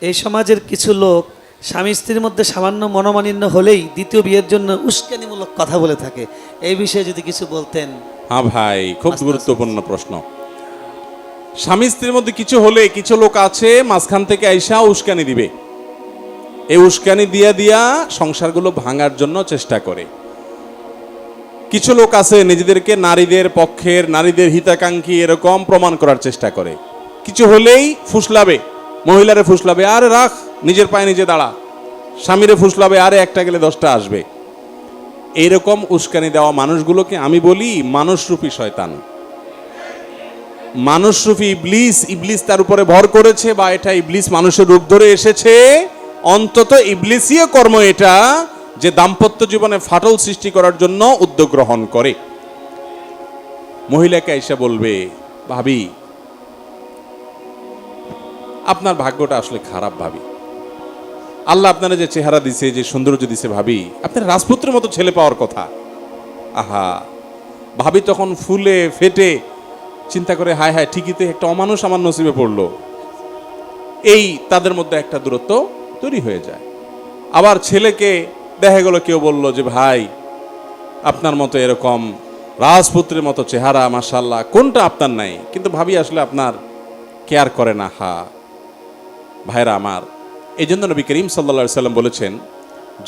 এই সমাজের কিছু লোক স্বামী স্ত্রীর মধ্যে সামান্য মনোমালিন্য হলেই দ্বিতীয় বিয়ের জন্য উস্কানিমূলক কথা বলে থাকে। এই বিষয়ে যদি কিছু বলতেন। হ্যাঁ ভাই, খুব গুরুত্বপূর্ণ প্রশ্ন। স্বামী স্ত্রীর মধ্যে কিছু হলে কিছু লোক আছে মাঝখান থেকে আইসা উস্কানি দিবে। এই উস্কানি দিয়া দিয়া সংসারগুলো ভাঙার জন্য চেষ্টা করে। কিছু লোক আছে নিজেদেরকে নারীদের পক্ষের, নারীদের হিতাকাঙ্ক্ষী এরকম প্রমাণ করার চেষ্টা করে। কিছু হলেই ফুসলাবে, মহিলারে ফুসলাবে, আরে রাখ, নিজের পায়ে নিজে দাঁড়া। স্বামীরে ফুসলাবে, আরে একটা গেলে 10টা আসবে। এইরকম উস্কানি দেওয়া মানুষগুলোকে আমি বলি মানুষরূপী শয়তান, মানুষরূপী ইবলিস। ইবলিস তার উপরে ভর করেছে, বা এটা ইবলিস মানুষের রূপ ধরে এসেছে। অন্তত ইবলিসীয় কর্ম এটা, যে দাম্পত্য জীবনে ফাটল সৃষ্টি করার জন্য উদ্যোগ গ্রহণ করে। মহিলাকে এসে বলবে, ভাবি আপনার ভাগ্যটা আসলে খারাপ ভাবি, আল্লাহ আপনারা যে চেহারা দিছে, যে সৌন্দর্য দিছে ভাবি, আপনার রাজপুত্রের মতো ছেলে পাওয়ার কথা। আহা, ভাবি তখন ফুলে ফেটে চিন্তা করে, হায় হায়, ঠিকই তো একটা অমানুষ আমার নসিবে পড়লো। এই তাদের মধ্যে একটা দূরত্ব তৈরি হয়ে যায়। আবার ছেলেকে দেখা গেল কেউ বলল যে ভাই আপনার মতো এরকম রাজপুত্রের মতো চেহারা, মাশাআল্লাহ, কোনটা আপনার নাই, কিন্তু ভাবি আসলে আপনার কেয়ার করে না। হা ভাইরা আমার, এই জন্য নবী করিম সাল্লাল্লাহু আলাইহি সাল্লাম বলেছেন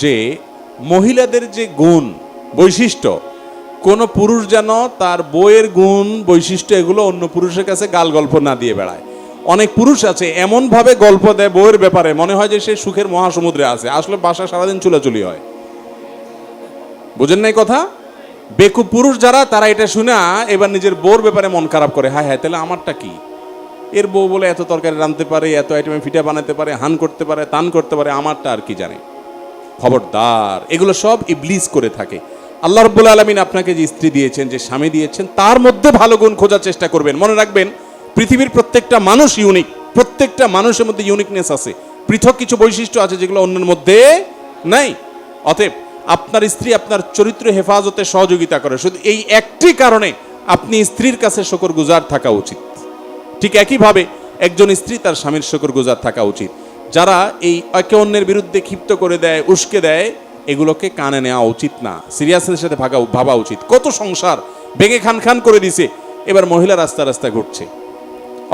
যে মহিলাদের যে গুণ বৈশিষ্ট্য, কোন পুরুষ যেন তার বউয়ের গুণ বৈশিষ্ট্য এগুলো অন্য পুরুষের কাছে গাল গল্প না দিয়ে বেড়ায়। অনেক পুরুষ আছে এমন ভাবে গল্প দেয় বউয়ের ব্যাপারে, মনে হয় যে সে সুখের মহাসমুদ্রে আছে, আসলে বাসায় সারাদিন চুলাচুলি হয়। বুঝেন নাই কথা? বেকুব পুরুষ যারা, তারা এটা শুনে এবার নিজের বউর ব্যাপারে মন খারাপ করে, হায় হায়, তাহলে আমারটা কি? এর বউ বলে এত তরকারি রাঁধতে পারে, এত আইটেমে ফিটা বানাতে পারে, হান করতে পারে, তান করতে পারে, আমারটা আর কি জানে? খবরদার, এগুলো সব ইবলিস করে থাকে। আল্লাহ রাব্বুল আলামিন আপনাকে যে স্ত্রী দিয়েছেন, যে স্বামী দিয়েছেন, তার মধ্যে ভালো গুণ খোঁজার চেষ্টা করবেন। মনে রাখবেন, পৃথিবীর প্রত্যেকটা মানুষ ইউনিক, প্রত্যেকটা মানুষের মধ্যে ইউনিকনেস আছে, পৃথক কিছু বৈশিষ্ট্য আছে যেগুলো অন্যের মধ্যে নাই। অতএব আপনার স্ত্রী আপনার চরিত্র হেফাজতে সহযোগিতা করে, শুধু এই একটি কারণে আপনি স্ত্রীর কাছে শুকরগুজার থাকা উচিত। ঠিক একইভাবে একজন স্ত্রী তার স্বামীর শুকরগুজার থাকা উচিত। যারা এই একে অন্যের বিরুদ্ধে ক্ষিপ্ত করে দেয়, উস্কে দেয়, এগুলোকে কানে নেওয়া উচিত না, সিরিয়াসের সাথে ভাবা উচিত। কত সংসার ভেঙে খান খান করে দিছে, এবার মহিলা রাস্তা রাস্তা ঘুরছে,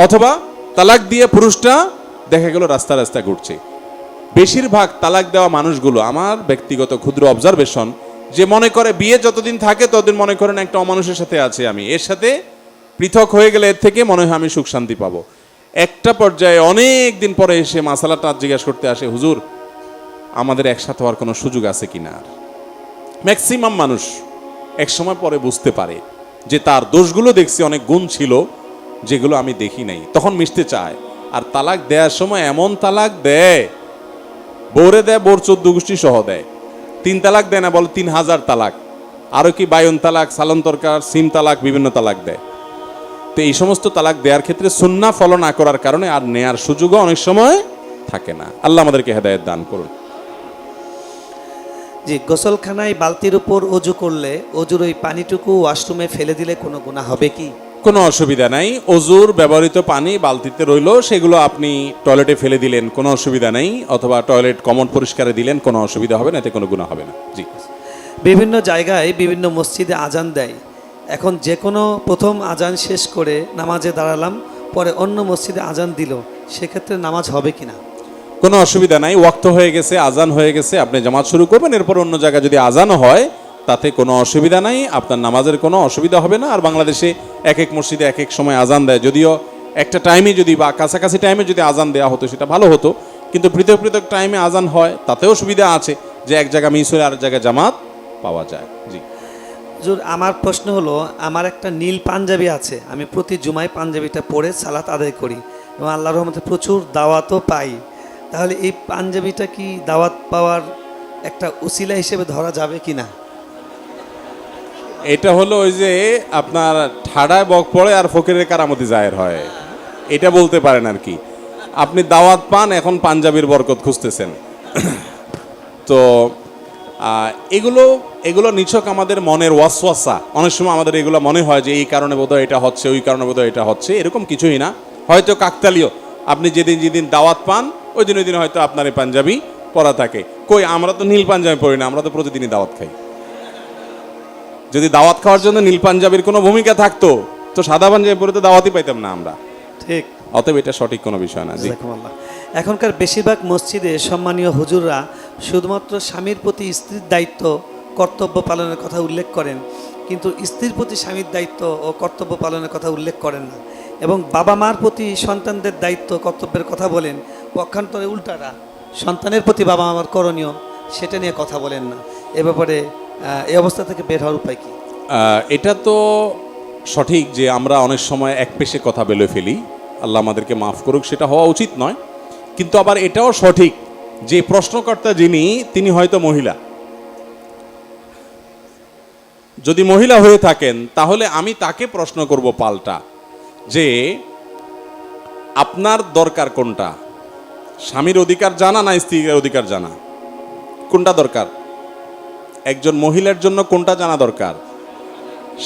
অথবা তালাক দিয়ে পুরুষটা দেখা গেল রাস্তা রাস্তা ঘুরছে। বেশিরভাগ তালাক দেওয়া মানুষগুলো, আমার ব্যক্তিগত ক্ষুদ্র অবজারভেশন, যে মনে করে বিয়ে যতদিন থাকে ততদিন মনে করেন একটা অমানুষের সাথে আছে, আমি এর সাথে পৃথক হয়ে গেলে এর থেকে মনে হয় আমি সুখ শান্তি পাবো। একটা পর্যায়ে অনেক দিন পরে এসে মাসালাটা জিজ্ঞাসা করতে আসে, হুজুর আমাদের একসাথে হওয়ার কোনো সুযোগ আছে কিনা। ম্যাক্সিমাম মানুষ এক সময় পরে বুঝতে পারে যে তার দোষগুলো দেখছি, অনেক গুণ ছিল যেগুলো আমি দেখি নাই, তখন মিশতে চায়। আর তালাক দেওয়ার সময় এমন তালাক দেয়, বউরে দেয়, বোর 14 গোষ্ঠী সহ দেয়। 3 তালাক দেয় না, বলে 3000 তালাক, আরো কি বায়ন তালাক, সালন তরকার, সিম তালাক, বিভিন্ন তালাক দেয়। তো এই সমস্ত তালাক দেওয়ার ক্ষেত্রে সুন্নাহ ফলো না করার কারণে আর নেয়ার সুযোগও অনেক সময় থাকে না। আল্লাহ আমাদেরকে হেদায়েত দান করুন। জি, গোসলখানায় বালতির উপর অজু করলে অজুর ওই পানিটুকু ওয়াশরুমে ফেলে দিলে কোনো গুনাহ হবে কি? কোনো অসুবিধা নাই। অজুর ব্যবহৃত পানি বালতিতে রইল, সেগুলো আপনি টয়লেটে ফেলে দিলেন, কোনো অসুবিধা নেই, অথবা টয়লেট কমন পরিষ্কারে দিলেন, কোনো অসুবিধা হবে না, এতে কোনো গুনাহ হবে না। জি। বিভিন্ন জায়গায় বিভিন্ন মসজিদে আজান দেয়, এখন যে কোনো প্রথম আজান শেষ করে নামাজে দাঁড়ালাম, পরে অন্য মসজিদে আজান দিল, সেক্ষেত্রে নামাজ হবে কিনা? কোনো অসুবিধা নাই, ওয়াক্ত হয়ে গেছে, আজান হয়ে গেছে, আপনি জামাত শুরু করবেন, এরপর অন্য জায়গায় যদি আজানও হয় তাতে কোনো অসুবিধা নাই, আপনার নামাজের কোনো অসুবিধা হবে না। আর বাংলাদেশে এক এক মসজিদে এক এক সময় আজান দেয়, যদিও একটা টাইমে যদি বা কাছাকাছি টাইমে যদি আজান দেওয়া হতো সেটা ভালো হতো, কিন্তু পৃথক পৃথক টাইমে আজান হয়, তাতেও সুবিধা আছে যে এক জায়গা মিস হলে আরেক জায়গায় জামাত পাওয়া যায়। জি হুজুর, আমার প্রশ্ন হলো, আমার একটা নীল পাঞ্জাবি আছে, আমি প্রতি জুমায় পাঞ্জাবিটা পরে সালাত আদায় করি এবং আল্লাহর রহমতে প্রচুর দাওয়াতও পাই, তাহলে এই পাঞ্জাবিটা কি দাওয়াত পাওয়ার একটা উসিলা হিসেবে ধরা যাবে কি না? এটা হলো ওই যে আপনার ঠাডায় বক পড়ে আর ফকিরের কারামতি জায়ের হয়, এটা বলতে পারেন আর কি। আপনি দাওয়াত পান, এখন পাঞ্জাবির বরকত খুঁজতেছেন। তো এগুলো নিছক আমাদের মনের ওয়াসওয়াসা। অনেক সময় আমাদের এগুলো মনে হয় যে এই কারণে বোধহয় এটা হচ্ছে, ওই কারণে বোধহয় এটা হচ্ছে, এরকম কিছুই না, হয়তো কাকতালীয়। আপনি যেদিন যেদিন দাওয়াত পান ওই দিন হয়তো আপনার এই পাঞ্জাবি পরা থাকে। কই, আমরা তো নীল পাঞ্জাবি পরি না, আমরা তো প্রতিদিনই দাওয়াত খাই। যদি দাওয়াত খাওয়ার জন্য নীল পাঞ্জাবির কোনো ভূমিকা থাকতো তো সাদা পাঞ্জাবি পরে তো দাওয়াতই পাইতাম না আমরা। ঠিক। অতএব এটা সঠিক কোনো বিষয় না। জি। জাযাকুমুল্লাহ। এখনকার বেশিরভাগ মসজিদে সম্মানীয় হুজুররা শুধুমাত্র স্বামীর প্রতি স্ত্রীর দায়িত্ব কর্তব্য পালনের কথা উল্লেখ করেন, কিন্তু স্ত্রীর প্রতি স্বামীর দায়িত্ব ও কর্তব্য পালনের কথা উল্লেখ করেন না, এবং বাবা মার প্রতি সন্তানদের দায়িত্ব কর্তব্যের কথা বলেন। পক্ষান্তরে উল্টারা সন্তানের প্রতি বাবা মার করণীয় সেটা নিয়ে কথা বলেন না। এ ব্যাপারে এই অবস্থা থেকে বের হওয়ার উপায় কি? এটা তো সঠিক যে আমরা অনেক সময় এক পেশে কথা বলে ফেলি, আল্লাহ আমাদেরকে মাফ করুক, সেটা হওয়া উচিত নয়। কিন্তু আবার এটাও সঠিক যে প্রশ্নকর্তা তিনি হয়তো মহিলা। যদি মহিলা হয়ে থাকেন তাহলে আমি তাকে প্রশ্ন করব পাল্টা, যে আপনার দরকার কোনটা? স্বামীর অধিকার জানা না স্ত্রীর অধিকার জানা? কোনটা দরকার? একজন মহিলার জন্য কোনটা জানা দরকার?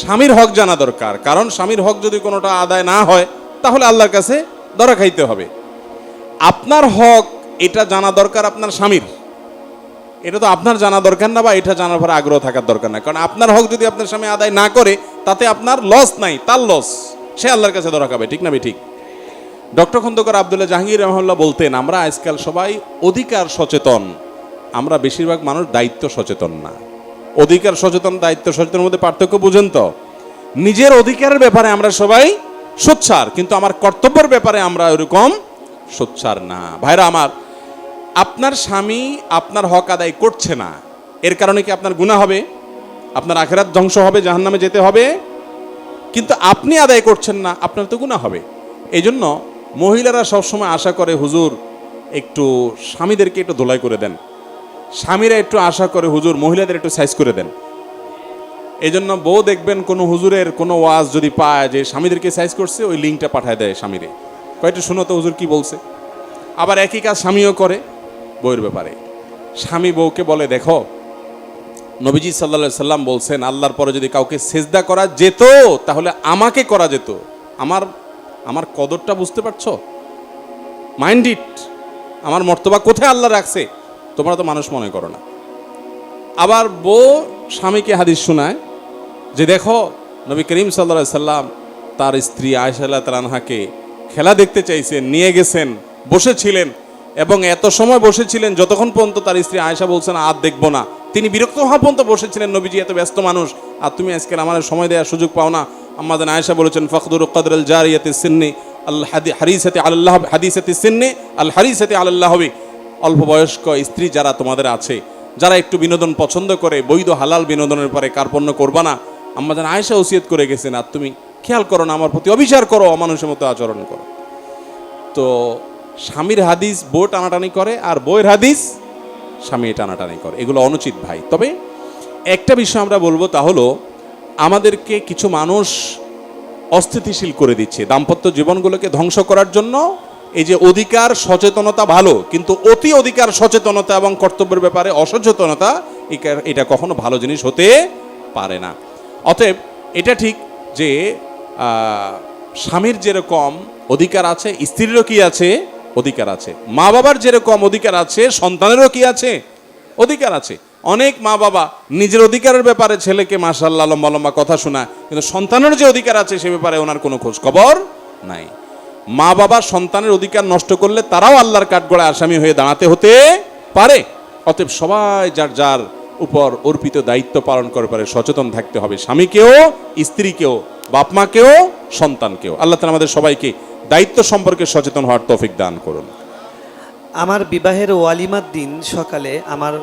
স্বামীর হক জানা দরকার। কারণ স্বামীর হক যদি কোনোটা আদায় না হয় তাহলে আল্লাহর কাছে ধরা খাইতে হবে। আপনার হক এটা জানা দরকার আপনার স্বামীর, এটা তো আপনার জানা দরকার না, বা এটা জানার পরে আগ্রহ থাকার দরকার না। কারণ আপনার হক যদি আপনার স্বামী আদায় না করে তাতে আপনার লস নাই, তার লস, সে আল্লাহর কাছে ধরা খাবে। ঠিক না ঠিক? ডক্টর খন্দকার আব্দুল্লাহ জাহাঙ্গীর রহমাল্লাহ বলতেন, আমরা আজকাল সবাই অধিকার সচেতন, আমরা বেশিরভাগ মানুষ দায়িত্ব সচেতন না। অধিকার সচেতন দায়িত্ব সচেতনের মধ্যে পার্থক্য বুঝেন তো? নিজের অধিকারের ব্যাপারে আমরা সবাই সোচ্চার, কিন্তু আমার কর্তব্যের ব্যাপারে আমরা ওরকম সোচ্চার না। ভাইরা আমার, আপনার স্বামী আপনার হক আদায় করছে না, এর কারণে কি আপনার গুনাহ হবে? আপনার আখিরাত ধ্বংস হবে, জাহান্নামে যেতে হবে? কিন্তু আপনি আদায় করছেন না, আপনার তো গুনাহ হবে। এই জন্য মহিলারা সবসময় আশা করে, হুজুর একটু স্বামীদেরকে একটু ধোলাই করে দেন। স্বামীরা একটু আশা করে, হুজুর মহিলাদের একটু সাইজ করে দেন। এই জন্য বউ দেখবেন কোনো হুজুরের কোনো ওয়াজ যদি পায় যে স্বামীদেরকে সাইজ করছে, ওই লিঙ্কটা পাঠায় দেয় স্বামীরে, কয়েকটা শুনো তো হুজুর কি বলছে। আবার একই কাজ স্বামীও করে বউয়ের ব্যাপারে। স্বামী বউকে বলে, দেখো নবীজি সাল্লাল্লাহু সাল্লাম বলছেন, আল্লাহর পরে যদি কাউকে সেজদা করা যেত তাহলে আমাকে করা যেত। আমার কদরটা বুঝতে পারছো? মাইন্ড ইট, আমার মর্তবা কোথায় আল্লাহ রাখছে, তোমরা তো মানুষ মনে করো না। আবার বউ স্বামীকে হাদিস শোনায় যে দেখো নবী করিম সাল্লাল্লাহু আলাইহি সাল্লাম তার স্ত্রী আয়েশা রাদিয়াল্লাহু তাআলা আনহাকে খেলা দেখতে চাইছেন, নিয়ে গেছেন, বসেছিলেন, এবং এত সময় বসেছিলেন যতক্ষণ পর্যন্ত তার স্ত্রী আয়েশা বলছেন আর দেখবো না। তিনি বিরক্ত হওয়া পর্যন্ত বসেছিলেন, নবীজি এত ব্যস্ত মানুষ, আর তুমি আজকে আমার সময় দেওয়ার সুযোগ পাও না। আম্মাজান আয়েশা বলেছেন, ফাকদুরু কদরাল জারিয়াতি সিন্নি আল হারিসাতি আলাল্লাহ হাদিসাতি সিন্নি আল হারিসাতি আলাল্লাহ। অল্প বয়স্ক স্ত্রী যারা তোমাদের আছে, যারা একটু বিনোদন পছন্দ করে, বৈধ হালাল বিনোদনের পরে কার্পণ্য করবা না। আম্মাজান আয়েশা ওসিয়ত করে গেছেন, আর তুমি খেয়াল করো না, আমার প্রতি অবিচার করো, অমানুষের মতো আচরণ করো। তো স্বামীর হাদিস বউ টানাটানি করে, আর বউয়ের হাদিস স্বামী টানাটানি করে, এগুলো অনুচিত ভাই। তবে একটা বিষয় আমরা বলবো, তা হলো আমাদেরকে কিছু মানুষ অস্থিতিশীল করে দিচ্ছে দাম্পত্য জীবনগুলোকে ধ্বংস করার জন্য। এই যে অধিকার সচেতনতা ভালো, কিন্তু অতি অধিকার সচেতনতা এবং কর্তব্যের ব্যাপারে অসচেতনতা, এটা কখনো ভালো জিনিস হতে পারে না। অতএব এটা ঠিক যে স্বামীর যেরকম অধিকার আছে, স্ত্রীরও কি আছে? অধিকার আছে। মা বাবার যেরকম অধিকার আছে, সন্তানেরও কি আছে? অধিকার আছে। অনেক মা বাবা নিজের অধিকারের ব্যাপারে ছেলেকে মাশাআল্লাহ লম্বা লম্বা কথা শোনায়, কিন্তু সন্তানের যে অধিকার আছে সে ব্যাপারে ওনার কোনো খোঁজ খবর নাই। মা বাবা সন্তানের অধিকার নষ্ট করলে তারাও আল্লাহর কাঠগড়ায় আসামি হয়ে দাঁড়াতে হতে পারে। অতএব সবাই যার যার উপর অর্পিত দায়িত্ব পালন করার পরে সচেতন থাকতে হবে, স্বামীকেও, স্ত্রীকেও, বাপ মাকেও, সন্তানকেও। আল্লাহ তাআলা আমাদের সবাইকে দায়িত্ব সম্পর্কে সচেতন হওয়ার তৌফিক দান করুন। আমার বিবাহের ওয়ালিমার দিন সকালে আমার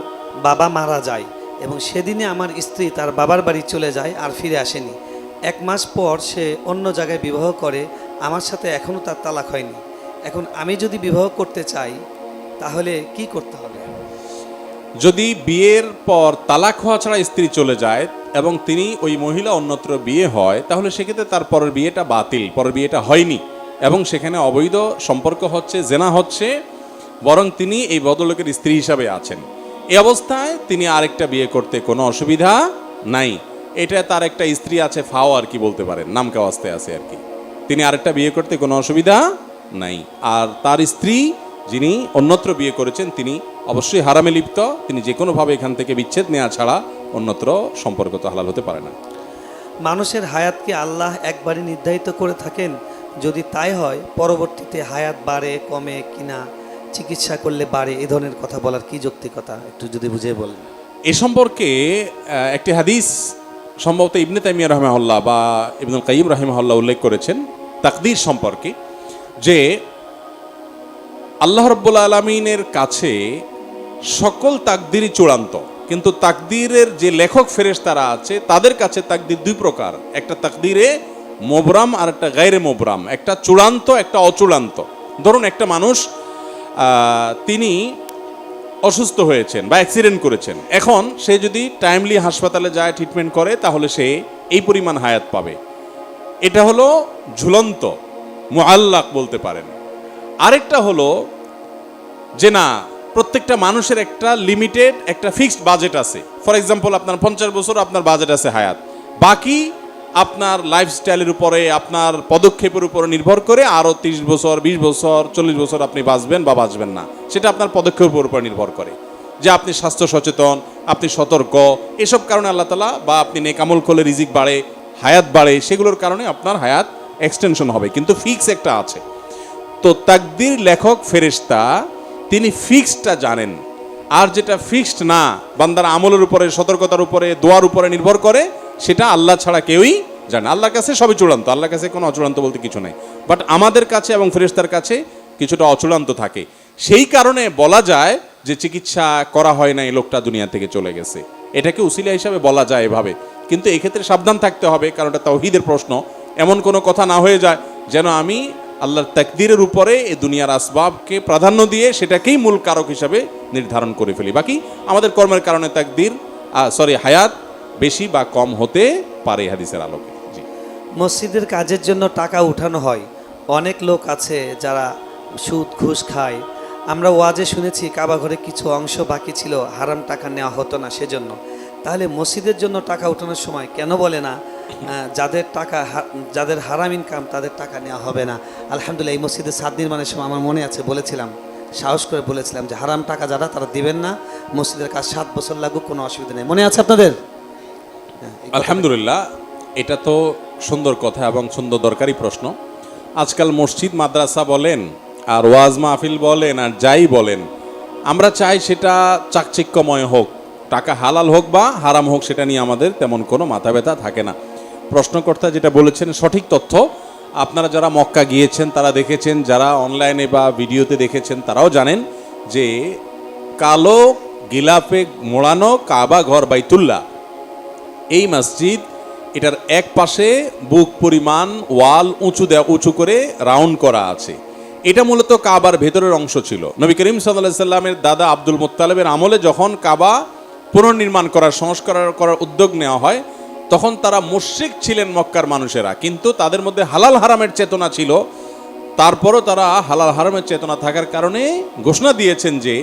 বাবা মারা যায়, এবং সেদিনে আমার স্ত্রী তার বাবার বাড়ি চলে যায় আর ফিরে আসেনি। 1 মাস পর সে অন্য জায়গায় বিবাহ করে, আমার সাথে এখনও তার তালাক হয়নি। এখন আমি যদি বিবাহ করতে চাই তাহলে কি করতে হবে? যদি বিয়ের পর তালাক হওয়া ছাড়া স্ত্রী চলে যায় এবং তিনি ওই মহিলা অন্যত্র বিয়ে হয়, তাহলে সেক্ষেত্রে তার পরের বিয়েটা বাতিল, পরের বিয়েটা হয়নি, এবং সেখানে অবৈধ সম্পর্ক হচ্ছে, জেনা হচ্ছে, বরং তিনি এই ভদ্রলোকের স্ত্রী হিসাবে আছেন। এই অবস্থায় তিনি আরেকটা বিয়ে করতে কোনো অসুবিধা নাই। এটা তার একটা স্ত্রী আছে, ফাও আর কি বলতে পারেন, নাম কাওয়াস্তে আছে আর কি। তিনি আরেকটা বিয়ে করতে কোনো অসুবিধা নাই। আর তার স্ত্রী যিনি অন্যত্র বিয়ে করেছেন তিনি অবশ্যই হারামে লিপ্ত, তিনি যে কোনোভাবে এখান থেকে বিচ্ছেদ নেওয়া ছাড়া অন্যত্র সম্পর্ক তো হালাল হতে পারে না। মানুষের হায়াত কি আল্লাহ একবারই নির্ধারিত করে থাকেন? যদি তাই হয় পরবর্তীতে হায়াত বাড়ে কমে কিনা, চিকিৎসা করলে বাড়ে, এ ধরনের কথা বলার কি যৌক্তিকতা একটু যদি বুঝিয়ে বলেন। এ সম্পর্কে একটি হাদিস সম্ভবত ইবনে তাইমিয়া রাহিমাহুল্লাহ বা ইবনুল কাইয়িম রাহিমাহুল্লাহ উল্লেখ করেছেন তাকদীর সম্পর্কে, যে আল্লাহ রাব্বুল আলামিনের কাছে সকল তাকদীরই চূড়ান্ত, কিন্তু তাকদীরের যে লেখক ফেরেশতারা আছে তাদের কাছে তাকদীর দুই প্রকার, একটা তাকদীরে মোবরাম আর একটা গায়রে মোবরাম, একটা চূড়ান্ত একটা অচূড়ান্ত। ধরুন একটা মানুষ তিনি অসুস্থ হয়েছেন বা অ্যাক্সিডেন্ট করেছেন, এখন সে যদি টাইমলি হাসপাতালে যায় ট্রিটমেন্ট করে তাহলে সে এই পরিমাণ হায়াত পাবে, এটা হলো ঝুলন্ত মুআল্লাক বলতে পারেন। আরেকটা হলো যে না, প্রত্যেকটা মানুষের একটা লিমিটেড একটা ফিক্সড বাজেট আছে। ফর এক্সাম্পল আপনার 50 বছর আপনার বাজেট আছে হায়াত, বাকি আপনার লাইফস্টাইলের উপরে আপনার পদক্ষেপের উপরে নির্ভর করে আরও 30 বছর 20 বছর 40 বছর আপনি বাঁচবেন বা বাঁচবেন না, সেটা আপনার পদক্ষেপের উপর নির্ভর করে, যে আপনি স্বাস্থ্য সচেতন, আপনি সতর্ক, এসব কারণে আল্লাহ তাআলা, বা আপনি নেকামল করলে রিজিক বাড়ে, হায়াত বাড়ে, সেগুলোর কারণে আপনার হায়াত এক্সটেনশন হবে, কিন্তু ফিক্স একটা আছে। তো তাকদীর লেখক ফেরেশতা তিনি ফিক্সডটা জানেন, আর যেটা ফিক্সড না, বান্দার আমলের উপরে, সতর্কতার উপরে, দোয়ার উপরে নির্ভর করে, সেটা আল্লাহ ছাড়া কেউই জানে। আল্লাহর কাছে সবই চূড়ান্ত, আল্লাহর কাছে কোনো অচূড়ান্ত বলতে কিছু নাই, বাট আমাদের কাছে এবং ফেরেশতার কাছে কিছুটা অচূড়ান্ত থাকে। সেই কারণে বলা যায় যে চিকিৎসা করা হয় না, এই লোকটা দুনিয়া থেকে চলে গেছে, এটাকে উসিলা হিসাবে বলা যায় এভাবে। কিন্তু এক্ষেত্রে সাবধান থাকতে হবে, কারণ এটা তাওহীদের প্রশ্ন, এমন কোনো কথা না হয়ে যায় যেন আমি আল্লাহর তাকদীরের উপরে এই দুনিয়ার আসবাবকে প্রাধান্য দিয়ে সেটাকেই মূল কারক হিসাবে নির্ধারণ করে ফেলি। বাকি আমাদের কর্মের কারণে তাকদীর হায়াত বেশি বা কম হতে পারে হাদিসের আলোকে। জি, মসজিদের কাজের জন্য টাকা উঠানো হয়, অনেক লোক আছে যারা সুদ ঘুষ খায়। আমরা ওয়াজে শুনেছি কাবা ঘরে কিছু অংশ বাকি ছিল, হারাম টাকা নেওয়া হতো না সেজন্য। তাহলে মসজিদের জন্য টাকা উঠানোর সময় কেন বলে না যাদের হারাম ইনকাম তাদের টাকা নেওয়া হবে না? আলহামদুলিল্লাহ, এই মসজিদে 7 নির্মাণের সময় আমার মনে আছে বলেছিলাম, সাহস করে বলেছিলাম যে হারাম টাকা যারা তারা দিবেন না, মসজিদের কাজ 7 বছর লাগুক, কোনো অসুবিধা নেই। মনে আছে আপনাদের? আলহামদুলিল্লাহ, এটা তো সুন্দর কথা এবং সুন্দর দরকারি প্রশ্ন। আজকাল মসজিদ মাদ্রাসা বলেন আর ওয়াজ মাহফিল বলেন আর যাই বলেন, আমরা চাই সেটা চাকচিক্যময় হোক, টাকা হালাল হোক বা হারাম হোক, সেটা নিয়ে আমাদের তেমন কোনো মাথা ব্যথা থাকে না। প্রশ্নকর্তা যেটা বলেছেন সঠিক তথ্য। আপনারা যারা মক্কা গিয়েছেন তারা দেখেছেন, যারা অনলাইনে বা ভিডিওতে দেখেছেন তারাও জানেন যে কালো গিলাফে মোড়ানো কাবা ঘর বাইতুল্লাহ, এই মসজিদ, এটার এক পাশে বুক পরিমাণ ওয়াল উঁচু করে রাউন্ড করা আছে। এটা মূলত কাবার ভেতরের অংশ ছিল। নবী করিম সাল্লাল্লাহু আলাইহি সাল্লামের দাদা আব্দুল মুত্তালিবের আমলে যখন কাবা পুনর্নির্মাণ সংস্কার করার উদ্যোগ নেওয়া হয়, তখন তারা মুশরিক ছিলেন মক্কার মানুষেরা, কিন্তু তাদের মধ্যে হালাল হারামের চেতনা ছিল। তারপরও তারা হালাল হারামের চেতনা থাকার কারণে ঘোষণা দিয়েছেন যে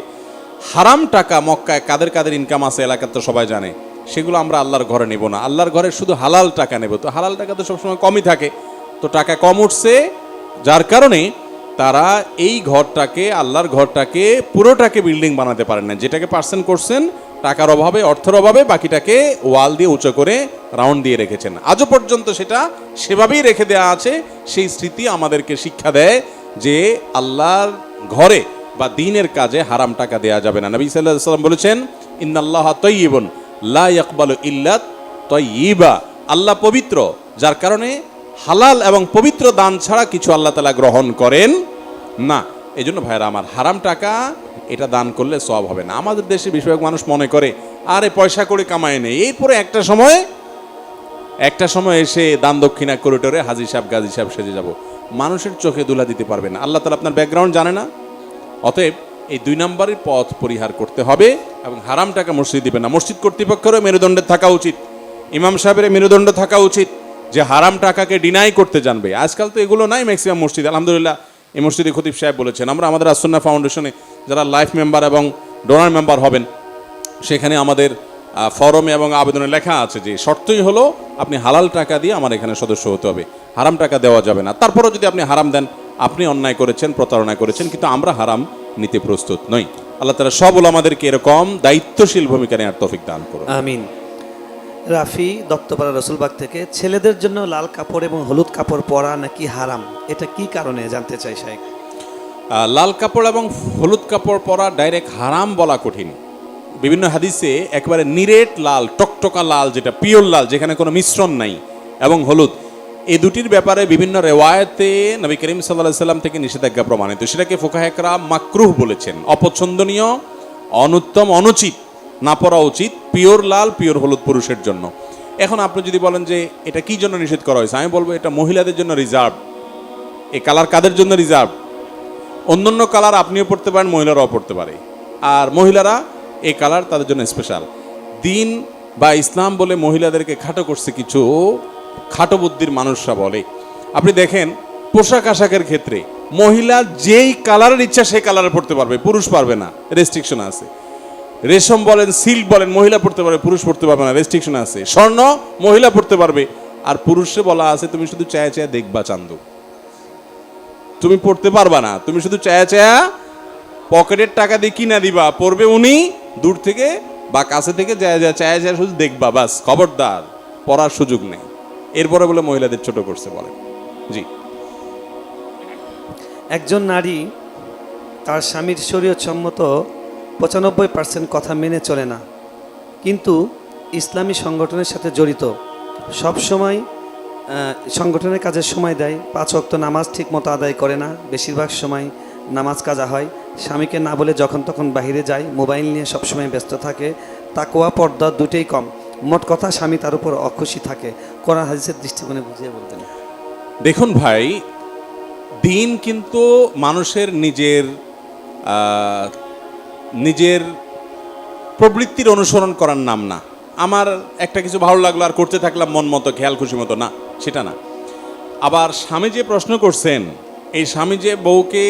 হারাম টাকা মক্কায় কাদের কাদের ইনকাম আছে এলাকার তো সবাই জানে, সেগুলো আমরা আল্লাহর ঘরে নেব না, আল্লাহর ঘরে শুধু হালাল টাকা নেব। তো হালাল টাকা তো সবসময় কমই থাকে, তো টাকা কম উঠছে, যার কারণে তারা এই ঘরটাকে, আল্লাহর ঘরটাকে পুরোটাকে বিল্ডিং বানাতে পারেন না, যেটাকে পার্সেন্ট করছেন টাকার অভাবে, অর্থের অভাবে, বাকিটাকে ওয়াল দিয়ে উঁচু করে রাউন্ড দিয়ে রেখেছেন। আজও পর্যন্ত সেটা সেভাবেই রেখে দেওয়া আছে। সেই স্মৃতি আমাদেরকে শিক্ষা দেয় যে আল্লাহর ঘরে বা দ্বীনের কাজে হারাম টাকা দেয়া যাবে না। নবী সাল্লাল্লাহু আলাইহি ওয়াসাল্লাম বলেছেন, ইন্নাল্লাহা তাইয়্যিবুন লা ইয়াকবালু ইল্লা তাইয়্যিবা, আল্লাহ পবিত্র, যার কারণে হালাল এবং পবিত্র দান ছাড়া কিছু আল্লাহ তাআলা গ্রহণ করেন না। এই জন্য ভাইরা আমার, হারাম টাকা এটা দান করলে সওয়াব হবে না। আমাদের দেশে বেশিরভাগ মানুষ মনে করে আরে পয়সা করে কামায় নেই, এরপরে একটা সময় এসে দান দক্ষিণা করিডোরে হাজী সাহেব গাজী সাহেব সেজে যাব, মানুষের চোখে দুলা দিতে পারবে না। আল্লাহ তাআলা আপনার ব্যাকগ্রাউন্ড জানে না। অতএব এই 2 নম্বরের পথ পরিহার করতে হবে এবং হারাম টাকা মসজিদ দিবে না। মসজিদ কর্তৃপক্ষেরও মেরুদণ্ডে থাকা উচিত, ইমাম সাহেবের মেরুদণ্ড থাকা উচিত যে হারাম টাকাকে ডিনাই করতে জানবে। আজকাল তো এগুলো নাই ম্যাক্সিমাম মসজিদ। আলহামদুলিল্লাহ, এই মসজিদে খতিব সাহেব বলেছেন, আমরা আমাদের আসুন্নাহ ফাউন্ডেশনে যারা লাইফ মেম্বার এবং ডোনার মেম্বার হবেন, সেখানে আমাদের ফরমে এবং আবেদনে লেখা আছে যে শর্তই হলো আপনি হালাল টাকা দিয়ে আমার এখানে সদস্য হতে হবে, হারাম টাকা দেওয়া যাবে না। তারপরও যদি আপনি হারাম দেন, আপনি অন্যায় করেছেন, প্রতারণা করেছেন, কিন্তু আমরা হারাম নিতে প্রস্তুত নই। আল্লাহ তাআলা সব ওলামাদেরকে এরকম দায়িত্বশীল ভূমিকা নেওয়ার তৌফিক দান করুন। আমিন। রাফি দত্তপাড়া রসুলবাগ থেকে, ছেলেদের জন্য লাল কাপড় এবং হলুদ কাপড় পরা নাকি হারাম, এটা কি কারণে জানতে চাই শাইখ? লাল কাপড় এবং হলুদ কাপড় পরা ডাইরেক্ট হারাম বলা কঠিন। বিভিন্ন হাদিসে একেবারে নিরেট লাল, টকটকা লাল, যেটা পিওর লাল, যেখানে কোনো মিশ্রণ নাই, এবং হলুদ, এই দুটির ব্যাপারে বিভিন্ন রেওয়ায়েতে নবী করিম সাল্লাল্লাহু আলাইহি সাল্লাম থেকে নিষেধাজ্ঞা প্রমাণিত। সেটাকে ফুকাহে কেরাম মাকরুহ বলেছেন, অপছন্দনীয়, অনুত্তম, অনুচিত, না পরা উচিত। পিওর লাল, পিওর হলুদ পুরুষের জন্য। এখন আপনি যদি বলেন যে এটা কি জন্য নিষেধ করা হয়েছে, আমি বলবো এটা মহিলাদের জন্য রিজার্ভ। এই কালার কাদের জন্য রিজার্ভ? অন্যান্য কালার আপনিও পড়তে পারেন, মহিলারাও পড়তে পারে, আর মহিলারা এই কালার তাদের জন্য স্পেশাল। দিন বা ইসলাম বলে মহিলাদেরকে খাটো করছে কিছু খাটো বুদ্ধির মানুষরা বলে। আপনি দেখেন পোশাক আশাকের ক্ষেত্রে মহিলা যেই কালারের ইচ্ছা সেই কালারে পড়তে পারবে, পুরুষ পারবে না, রেস্ট্রিকশন আছে। রেশম বলেন, সিল্ক বলেন, মহিলা পড়তে পারবে, পুরুষ পড়তে পারবে না, রেস্ট্রিকশন আছে। স্বর্ণ মহিলা পড়তে পারবে, আর পুরুষে বলা আছে তুমি শুধু চায়া চায়া দেখবা চান্দু, তুমি পড়তে পারবা না, তুমি শুধু চায়া চায়া পকেটের টাকা দিয়ে কিনা দিবা, পড়বে উনি দূর থেকে বা কাছে থেকে চায়া চায়া চায়া শুধু দেখবা, বাস, খবরদার, পড়ার সুযোগ নেই। এরপরে বলে মহিলাদের ছোট করছে বলেন। জি। একজন নারী তার স্বামীর শরীয়তসম্মত 95% কথা মেনে চলে না, কিন্তু ইসলামী সংগঠনের সাথে জড়িত, সব সময় সংগঠনের কাজে সময় দেয়, 5 ওয়াক্ত নামাজ ঠিক মতো আদায় করে না, বেশিরভাগ সময় নামাজ কাজা হয়, স্বামীকে না বলে যখন তখন বাইরে যায়, মোবাইল নিয়ে সবসময় ব্যস্ত থাকে, তাকওয়া পর্দা দুটোই কম। মোট কথা স্বামী তার উপর অখুশি থাকে। কোরআন হাদিসের দৃষ্টিকোণে বুঝিয়ে বলতেন। দেখুন ভাই, দিন কিন্তু মানুষের নিজের প্রবৃত্তির অনুসরণ করার নাম না। আমার একটা কিছু ভালো লাগলো আর করতে থাকলাম মন মতো, খেয়াল খুশি মতো, না, সেটা না। আবার স্বামী যে প্রশ্ন করছেন, এই স্বামী যে বউকে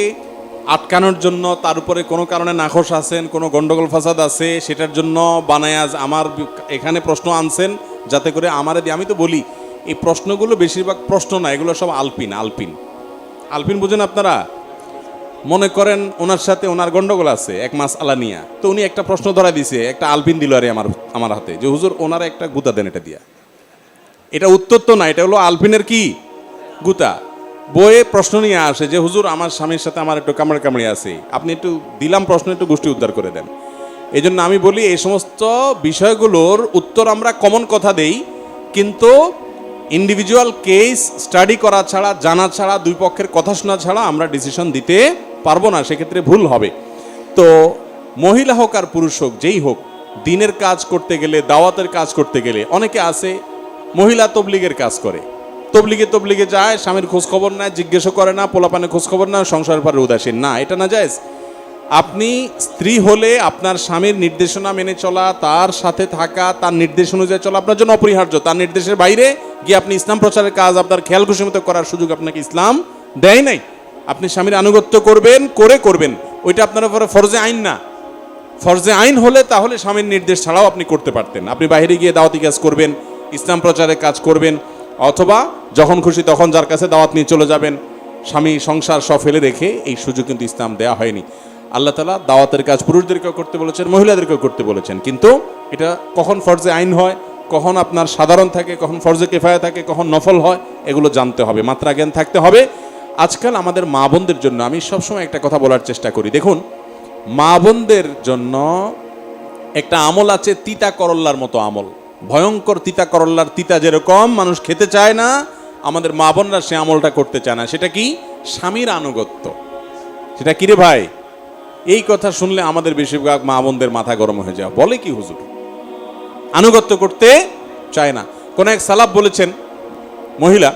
আটকানোর জন্য তার উপরে কোনো কারণে নাখোশ আছেন, কোনো গন্ডগোল ফাসাদ আছে, সেটার জন্য বানায় আজ আমার এখানে প্রশ্ন আনছেন যাতে করে আমারে দিয়ে। আমি তো বলি এই প্রশ্নগুলো বেশিরভাগ প্রশ্ন না, এগুলো সব আলপিন। আলপিন বুঝেন আপনারা? মনে করেন ওনার সাথে ওনার গন্ডগোল আছে এক মাস আলানিয়া, তো উনি একটা প্রশ্ন ধরা দিছে, একটা আলপিন দিল আরে আমার হাতে, যে হুজুর ওনারা একটা গুতা দেন এটা দিয়া। এটা উত্তর তো না, এটা হলো আলপিনের কি গুতা। বইয়ে প্রশ্ন নিয়ে আসে যে হুজুর আমার স্বামীর সাথে আমার একটু কামড়ি আছে, আপনি একটু দিলাম প্রশ্ন, একটু গোষ্ঠী উদ্ধার করে দেন। এই জন্য আমি বলি এই সমস্ত বিষয়গুলোর উত্তর আমরা কমন কথা দেই, কিন্তু ইন্ডিভিজুয়াল কেস স্টাডি করা ছাড়া, জানা ছাড়া, দুই পক্ষের কথা শোনা ছাড়া আমরা ডিসিশন দিতে পারবো না, সেক্ষেত্রে ভুল হবে। তো মহিলা হোক আর পুরুষ হোক, যেই হোক, দিনের কাজ করতে গেলে, দাওয়াতের কাজ করতে গেলে, অনেকে আছে মহিলা তবলিগের কাজ করে, তবলিগে যায়, স্বামীর খোঁজ খবর নেয়, জিজ্ঞেসও করে না, পোলাপানের খোঁজ খবর না, সংসারের পরে উদাসীন না, এটা না জায়েজ। আপনি স্ত্রী হলে আপনার স্বামীর নির্দেশনা মেনে চলা, তার সাথে থাকা, তার নির্দেশ অনুযায়ী চলা আপনার জন্য অপরিহার্য। তার নির্দেশের বাইরে গিয়ে আপনি ইসলাম প্রচারের কাজ আপনার খেয়াল খুশি মতো করার সুযোগ আপনাকে ইসলাম দেয় নাই। আপনি স্বামীর আনুগত্য করবেন, ওইটা আপনার উপরে ফরজে আইন না। ফরজে আইন হলে তাহলে স্বামীর নির্দেশ ছাড়াও আপনি করতে পারতেন। আপনি বাইরে গিয়ে দাওয়াতি কাজ করবেন, ইসলাম প্রচারের কাজ করবেন, অথবা যখন খুশি তখন যার কাছে দাওয়াত নিয়ে চলে যাবেন। স্বামী সংসার সব ফেলে রেখে এই সুযোগ কিন্তু ইসলাম দেয়া হয়নি। আল্লাহ তাআলা দাওয়াতের কাজ পুরুষদেরকেও করতে বলেছেন, মহিলাদেরকেও করতে বলেছেন, কিন্তু এটা কখন ফরজে আইন হয়, কখন আপনার সাধারণ থাকে, কখন ফরজে কিফায়া থাকে, কখন নফল হয়, এগুলো জানতে হবে, মাত্রা জ্ঞান থাকতে হবে। আজকাল আমাদের মা বোনদের জন্য আমি সবসময় একটা কথা বলার চেষ্টা করি। দেখুন, মা বোনদের জন্য একটা আমল আছে, তিতা করল্লার মতো আমল, ভয়ঙ্কর তিতা করল্লার তিতা যেরকম মানুষ খেতে চায় না, আমাদের মা বোনরা সে আমলটা করতে চায় না। সেটা কি? স্বামীর আনুগত্য। সেটা কি রে ভাই? এই কথা শুনলে আমাদের বেশিরভাগ মা বোনদের মাথা গরম হয়ে যায়, বলে কি হুজুর, আনুগত্য করতে চায় না। কোন এক সালাফ বলেছেন মহিলা,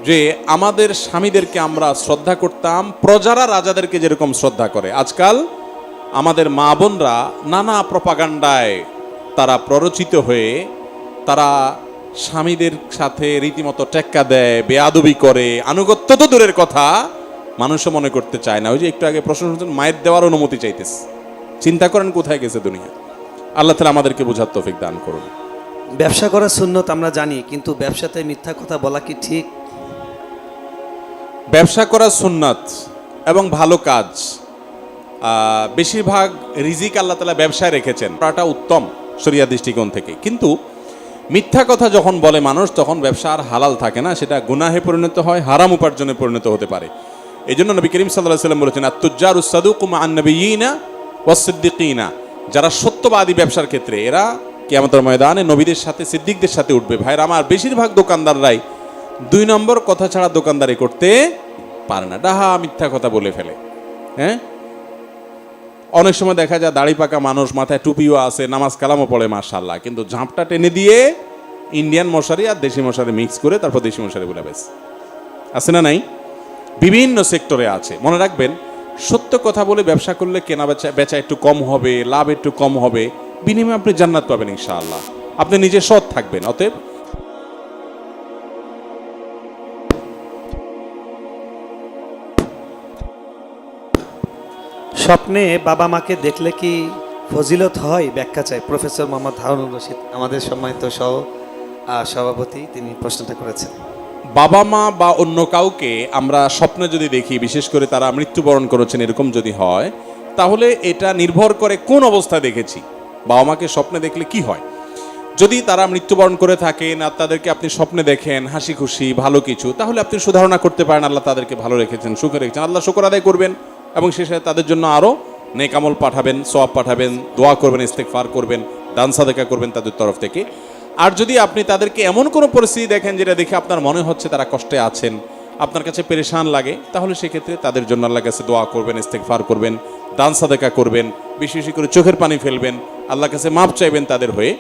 যে আমাদের স্বামীদেরকে আমরা শ্রদ্ধা করতাম প্রজারা রাজাদেরকে যেরকম শ্রদ্ধা করে। আজকাল আমাদের মা বোনরা নানা প্রপাগান্ডায় তারা প্ররোচিত হয়ে তারা স্বামীদের সাথে রীতিমতো টেক্কা দেয়, বেয়াদবি করে, আনুগত্য তো দূরের কথা, মানুষও মনে করতে চায় না। ওই যে একটু আগে প্রশ্ন শুনছেন, মায়ের দেওয়ার অনুমতি চাইতেছে। চিন্তা করেন কোথায় গেছে দুনিয়া। আল্লাহ তাআলা আমাদেরকে বোঝার তৌফিক দান করুন। ব্যবসা করা সুন্নত আমরা জানি, কিন্তু ব্যবসাতে মিথ্যা কথা বলা কি ঠিক? ব্যবসা করা সুন্নাত এবং ভালো কাজ, বেশিরভাগ রিজিক আল্লাহ তাআলা ব্যবসায় রেখেছেন, এটা উত্তম শরিয়া দৃষ্টিকোণ থেকে। কিন্তু মিথ্যা কথা যখন বলে মানুষ, তখন ব্যবসা আর হালাল থাকে না, সেটা গুনাহে পরিণত হয়, হারাম উপার্জনে পরিণত হতে পারে। এই জন্য নবী করিম সাল্লাল্লাহু আলাইহি ওয়াসাল্লাম বলেছেন, আত-তুজ্জারুস সাদুকু মা'আন নাবিয়্যিনা ওয়াস-সিদ্দিকিনা, যারা সত্যবাদী ব্যবসার ক্ষেত্রে এরা কিয়ামতের ময়দানে নবীদের সাথে সিদ্দিকদের সাথে উঠবে। ভাইরা আমার, বেশিরভাগ দোকানদাররাই 2 নম্বর কথা ছাড়া দোকানদারি করতে পারে না, ডাহা মিথ্যা কথা বলে ফেলে। হ্যাঁ, অনেক সময় দেখা যায় দাড়ি পাকা মানুষ, মাথায় টুপিও আছে, নামাজ কালামও পড়ে মাশাআল্লাহ, কিন্তু ঝাঁপটা টেনে দিয়ে ইন্ডিয়ান মশারি আর দেশি মশারি মিক্স করে তারপর দেশি মশারি বলে বেশ আছে না নাই? বিভিন্ন সেক্টরে আছে। মনে রাখবেন, সত্য কথা বলে ব্যবসা করলে কেনা বেচা একটু কম হবে, লাভ একটু কম হবে, বিনিময়ে আপনি জান্নাত পাবেন ইনশাআল্লাহ। আপনি নিজে সৎ থাকবেন। অতএব স্বপ্নে বাবা মাকে দেখলে কি ফজিলত হয়? ব্যাখ্যা চাই। প্রফেসর মোহাম্মদ হারুনুর রশিদ, আমাদের সম্মানিত সভাপতি, তিনি প্রশ্নটা করেছেন। বাবা মা বা অন্য কাউকে আমরা স্বপ্নে যদি দেখি, বিশেষ করে তারা মৃত্যুবরণ করেছেন এরকম যদি হয়, তাহলে এটা নির্ভর করে কোন অবস্থায় দেখেছি। বাবা মাকে স্বপ্নে দেখলে কি হয়? যদি তারা মৃত্যুবরণ করে থাকেন আর তাদেরকে আপনি স্বপ্নে দেখেন হাসি খুশি ভালো কিছু, তাহলে আপনি সুধারণা করতে পারেন আল্লাহ তাদেরকে ভালো রেখেছেন, সুখে রেখেছেন, আল্লাহ শুকর আদায় করবেন এবং শেষে তাদের জন্য আরও নেক আমল পাঠাবেন, সওয়াব পাঠাবেন, দোয়া করবেন, ইস্তেগফার করবেন, দান সাদেকা করবেন তাদের তরফ থেকে। আর যদি আপনি তাদেরকে এমন কোনো পরিস্থিতি দেখেন যেটা দেখে আপনার মনে হচ্ছে তারা কষ্টে আছেন, আপনার কাছে পেরেশান লাগে, তাহলে সেক্ষেত্রে তাদের জন্য আল্লাহর কাছে দোয়া করবেন, ইস্তেগফার করবেন, দান সাদেকা করবেন, বেশি বেশি করে চোখের পানি ফেলবেন, আল্লাহর কাছে মাপ চাইবেন তাদের হয়ে।